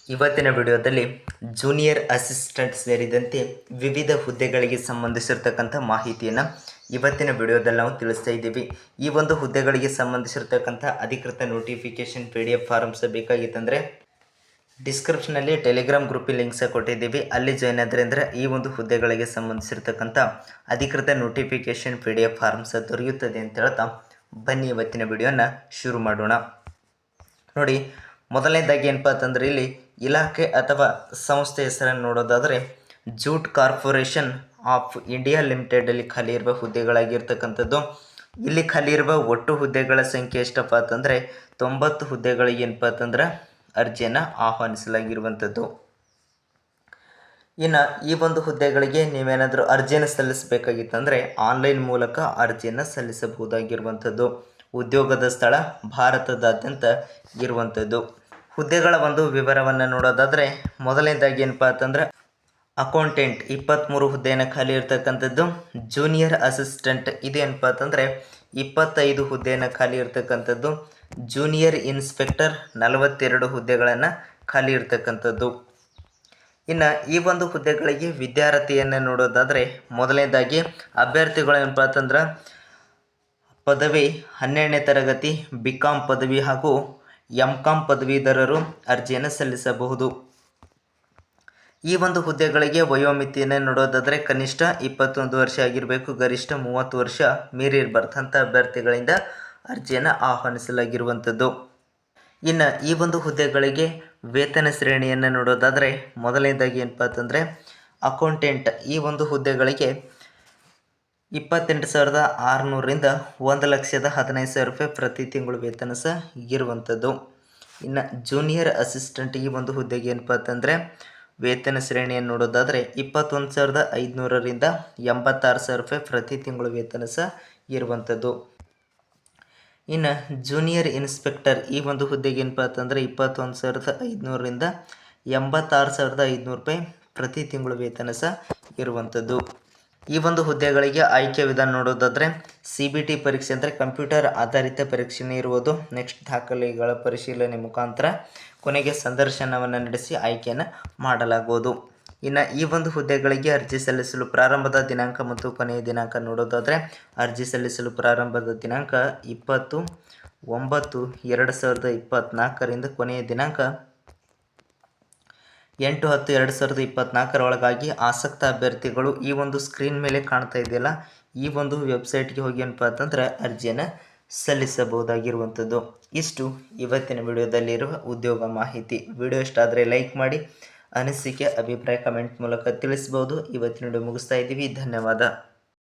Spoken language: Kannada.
ಇವತ್ತಿನ ವಿಡಿಯೋದಲ್ಲಿ ಜೂನಿಯರ್ ಅಸಿಸ್ಟೆಂಟ್ ಸೇರಿದಂತೆ ವಿವಿಧ ಹುದ್ದೆಗಳಿಗೆ ಸಂಬಂಧಿಸಿರ್ತಕ್ಕಂಥ ಮಾಹಿತಿಯನ್ನು ಇವತ್ತಿನ ವಿಡಿಯೋದಲ್ಲಿ ನಾವು ತಿಳಿಸ್ತಾ ಇದ್ದೀವಿ. ಈ ಒಂದು ಹುದ್ದೆಗಳಿಗೆ ಸಂಬಂಧಿಸಿರ್ತಕ್ಕಂಥ ಅಧಿಕೃತ ನೋಟಿಫಿಕೇಶನ್ PDF ಫಾರ್ಮ್ಸ್ ಬೇಕಾಗಿತ್ತಂದರೆ ಡಿಸ್ಕ್ರಿಪ್ಷನಲ್ಲಿ ಟೆಲಿಗ್ರಾಮ್ ಗ್ರೂಪಿಗೆ ಲಿಂಕ್ಸ್ ಕೊಟ್ಟಿದ್ದೀವಿ. ಅಲ್ಲಿ ಜಾಯ್ನ್ ಆದರೆ ಅಂದರೆ ಈ ಒಂದು ಹುದ್ದೆಗಳಿಗೆ ಸಂಬಂಧಿಸಿರ್ತಕ್ಕಂಥ ಅಧಿಕೃತ ನೋಟಿಫಿಕೇಶನ್ PDF ಫಾರ್ಮ್ಸ್ ದೊರೆಯುತ್ತದೆ ಅಂತ ಹೇಳ್ತಾ ಬನ್ನಿ ಇವತ್ತಿನ ವಿಡಿಯೋನ ಶುರು ಮಾಡೋಣ. ನೋಡಿ, ಮೊದಲನೇದಾಗಿ ಏನಪ್ಪ ಅಂತಂದರೆ ಇಲ್ಲಿ ಇಲಾಖೆ ಅಥವಾ ಸಂಸ್ಥೆ ಹೆಸರನ್ನು ನೋಡೋದಾದರೆ ಜೂಟ್ ಕಾರ್ಪೊರೇಷನ್ ಆಫ್ ಇಂಡಿಯಾ ಲಿಮಿಟೆಡಲ್ಲಿ ಖಾಲಿ ಇರುವ ಹುದ್ದೆಗಳಾಗಿರ್ತಕ್ಕಂಥದ್ದು. ಇಲ್ಲಿ ಖಾಲಿ ಇರುವ ಒಟ್ಟು ಹುದ್ದೆಗಳ ಸಂಖ್ಯೆ ಎಷ್ಟಪ್ಪ ಅಂತಂದರೆ 90 ಹುದ್ದೆಗಳಿಗೆ ಏನಪ್ಪ ಅಂತಂದ್ರೆ ಅರ್ಜಿಯನ್ನು ಆಹ್ವಾನಿಸಲಾಗಿರುವಂಥದ್ದು. ಇನ್ನು ಈ ಒಂದು ಹುದ್ದೆಗಳಿಗೆ ನೀವೇನಾದರೂ ಅರ್ಜಿಯನ್ನು ಸಲ್ಲಿಸಬೇಕಾಗಿತ್ತಂದರೆ ಆನ್ಲೈನ್ ಮೂಲಕ ಅರ್ಜಿಯನ್ನು ಸಲ್ಲಿಸಬಹುದಾಗಿರುವಂಥದ್ದು. ಉದ್ಯೋಗದ ಸ್ಥಳ ಭಾರತದಾದ್ಯಂತ ಇರುವಂಥದ್ದು. ಹುದ್ದೆಗಳ ಒಂದು ವಿವರವನ್ನು ನೋಡೋದಾದರೆ ಮೊದಲನೇದಾಗಿ ಏನಪ್ಪ ಅಂತಂದ್ರೆ ಅಕೌಂಟೆಂಟ್ 23 ಹುದ್ದೆಯನ್ನು ಖಾಲಿ ಇರ್ತಕ್ಕಂಥದ್ದು. ಜೂನಿಯರ್ ಅಸಿಸ್ಟೆಂಟ್ ಇದೇನಪ್ಪ ಅಂತಂದರೆ 25 ಹುದ್ದೆಯನ್ನು ಖಾಲಿ ಇರ್ತಕ್ಕಂಥದ್ದು. ಜೂನಿಯರ್ ಇನ್ಸ್ಪೆಕ್ಟರ್ 42 ಹುದ್ದೆಗಳನ್ನು ಖಾಲಿ ಇರ್ತಕ್ಕಂಥದ್ದು. ಇನ್ನು ಈ ಒಂದು ಹುದ್ದೆಗಳಿಗೆ ವಿದ್ಯಾರ್ಥಿಯನ್ನು ನೋಡೋದಾದರೆ ಮೊದಲನೇದಾಗಿ ಅಭ್ಯರ್ಥಿಗಳು ಏನಪ್ಪ ಅಂತಂದ್ರೆ ಪದವಿ 12ನೇ ತರಗತಿ BCom ಪದವಿ ಹಾಗೂ MCom ಪದವೀಧರರು ಅರ್ಜಿಯನ್ನು ಸಲ್ಲಿಸಬಹುದು. ಈ ಒಂದು ಹುದ್ದೆಗಳಿಗೆ ವಯೋಮಿತಿಯನ್ನು ನೋಡೋದಾದರೆ ಕನಿಷ್ಠ 21 ವರ್ಷ ಆಗಿರಬೇಕು, ಗರಿಷ್ಠ 30 ವರ್ಷ ಮೀರಿರಬಾರ್ದಂಥ ಅಭ್ಯರ್ಥಿಗಳಿಂದ ಅರ್ಜಿಯನ್ನು ಆಹ್ವಾನಿಸಲಾಗಿರುವಂಥದ್ದು. ಇನ್ನು ಈ ಒಂದು ಹುದ್ದೆಗಳಿಗೆ ವೇತನ ಶ್ರೇಣಿಯನ್ನು ನೋಡೋದಾದರೆ ಮೊದಲನೇದಾಗಿ ಏನಪ್ಪ ಅಂತಂದರೆ ಅಕೌಂಟೆಂಟ್ ಈ ಒಂದು ಹುದ್ದೆಗಳಿಗೆ 28,600ರಿಂದ 1,15,000 ರೂಪಾಯಿ ಪ್ರತಿ ತಿಂಗಳು ವೇತನ ಸಹ ಇರುವಂಥದ್ದು. ಇನ್ನು ಜೂನಿಯರ್ ಅಸಿಸ್ಟೆಂಟ್ ಈ ಒಂದು ಹುದ್ದೆಗೆ ಏನಪ್ಪ ಅಂತಂದರೆ ವೇತನ ಶ್ರೇಣಿಯನ್ನು ನೋಡೋದಾದರೆ 21,500ರಿಂದ 86,000 ರೂಪಾಯಿ ಪ್ರತಿ ತಿಂಗಳು ವೇತನ ಸಹ ಇರುವಂಥದ್ದು. ಇನ್ನು ಜೂನಿಯರ್ ಇನ್ಸ್ಪೆಕ್ಟರ್ ಈ ಒಂದು ಹುದ್ದೆಗೆ ಏನಪ್ಪ ಅಂತಂದರೆ 21,500ರಿಂದ 86,500 ರೂಪಾಯಿ ಪ್ರತಿ ತಿಂಗಳು ವೇತನ ಸಹ ಇರುವಂಥದ್ದು. ಈ ಒಂದು ಹುದ್ದೆಗಳಿಗೆ ಆಯ್ಕೆ ವಿಧಾನ ನೋಡೋದಾದರೆ CBT ಪರೀಕ್ಷೆ ಅಂದರೆ ಕಂಪ್ಯೂಟರ್ ಆಧಾರಿತ ಪರೀಕ್ಷೆನೇ ಇರುವುದು. ನೆಕ್ಸ್ಟ್ ದಾಖಲೆಗಳ ಪರಿಶೀಲನೆ ಮುಖಾಂತರ ಕೊನೆಗೆ ಸಂದರ್ಶನವನ್ನು ನಡೆಸಿ ಆಯ್ಕೆಯನ್ನು ಮಾಡಲಾಗುವುದು. ಇನ್ನು ಈ ಒಂದು ಹುದ್ದೆಗಳಿಗೆ ಅರ್ಜಿ ಸಲ್ಲಿಸಲು ಪ್ರಾರಂಭದ ದಿನಾಂಕ ಮತ್ತು ಕೊನೆಯ ದಿನಾಂಕ ನೋಡೋದಾದರೆ ಅರ್ಜಿ ಸಲ್ಲಿಸಲು ಪ್ರಾರಂಭದ ದಿನಾಂಕ 20/9/2024ರಿಂದ ಕೊನೆಯ ದಿನಾಂಕ 8/10/2024 ಒಳಗಾಗಿ ಆಸಕ್ತ ಅಭ್ಯರ್ಥಿಗಳು ಈ ಒಂದು ಸ್ಕ್ರೀನ್ ಮೇಲೆ ಕಾಣ್ತಾ ಇದೆಯಲ್ಲ ಈ ಒಂದು ವೆಬ್ಸೈಟ್ಗೆ ಹೋಗಿ ಏನಪ್ಪ ಅಂತಂದ್ರೆ ಅರ್ಜಿಯನ್ನು ಸಲ್ಲಿಸಬಹುದಾಗಿರುವಂಥದ್ದು. ಇಷ್ಟು ಇವತ್ತಿನ ವಿಡಿಯೋದಲ್ಲಿರುವ ಉದ್ಯೋಗ ಮಾಹಿತಿ. ವಿಡಿಯೋ ಇಷ್ಟ ಆದರೆ ಲೈಕ್ ಮಾಡಿ, ಅನಿಸಿಕೆ ಅಭಿಪ್ರಾಯ ಕಮೆಂಟ್ ಮೂಲಕ ತಿಳಿಸ್ಬೋದು. ಇವತ್ತಿನ ವಿಡಿಯೋ ಮುಗಿಸ್ತಾ ಇದ್ದೀವಿ. ಧನ್ಯವಾದ.